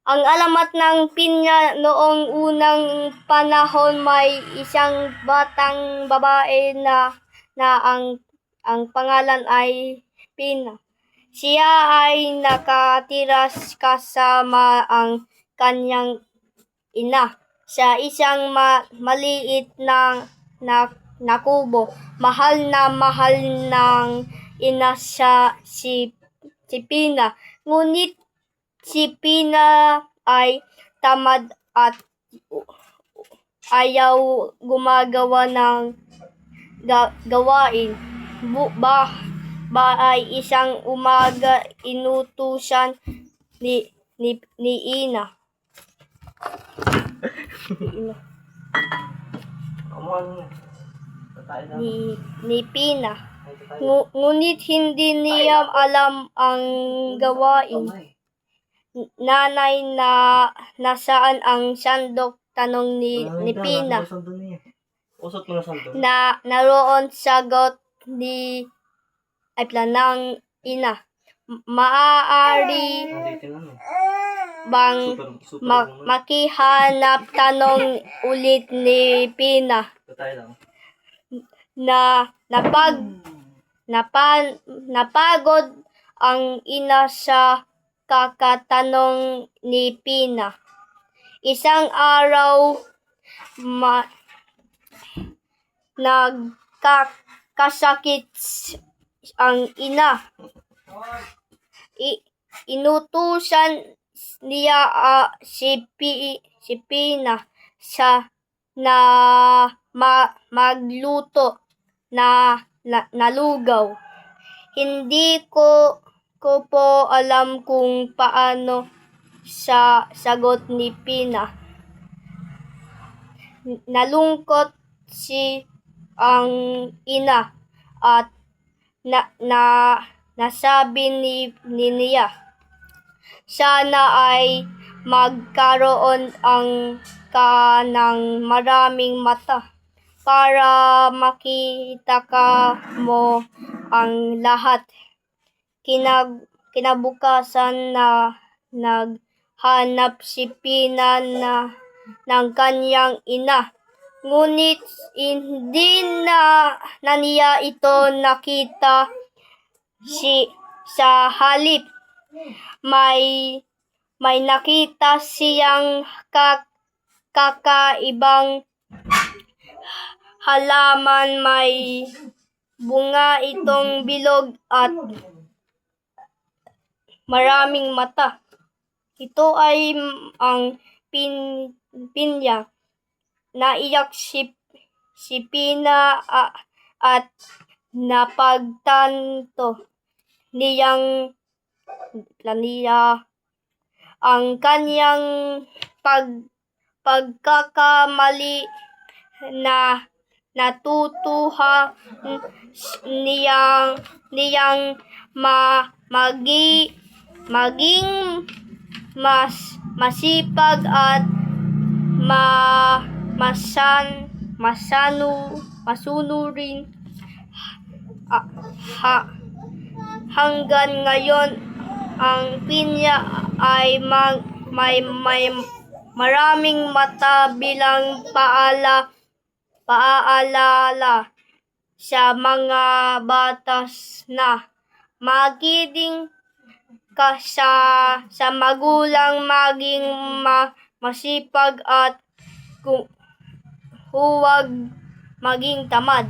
Ang alamat ng pinya noong unang panahon may isang batang babae na ang pangalan ay Pina. Siya ay nakatira kasama ang kanyang ina sa isang maliit na kubo. Mahal ng ina si Pina. Ngunit si Pina ay tamad at ayaw gumagawa ng gawain. Ay isang umaga inutusan ni Ina. Ni Pina. Ngunit hindi niya alam ang gawain. Nanay, nasaan ang sandok? Tanong ni Pina. Naroon, sagot ng ina. Maaari bang makihanap? Tanong ulit ni Pina. Napagod ang ina sa kakatanong ni Pina. Isang araw, nagkasakit ang ina. Inutusan niya si Pina na magluto na lugaw. Hindi ko po alam kung paano, sa sagot ni Pina. Nalungkot ang ina at nasabi niya, sana ay magkaroon ka ng maraming mata para makita mo ang lahat. Kinabukasan naghanap si Pina ng kanyang ina. Ngunit hindi na niya ito nakita. Sa halip, may nakita siyang kakaibang halaman. May bunga itong bilog at maraming mata. Ito ay ang pinya. Naiyak si Pina at napagtanto niya ang kanyang pagkakamali. Natutuhan niyang maging mas masipag at masunurin. Hanggang ngayon, ang pinya ay may maraming mata bilang paalala sa mga batas na makinig sa magulang, maging masipag at huwag maging tamad.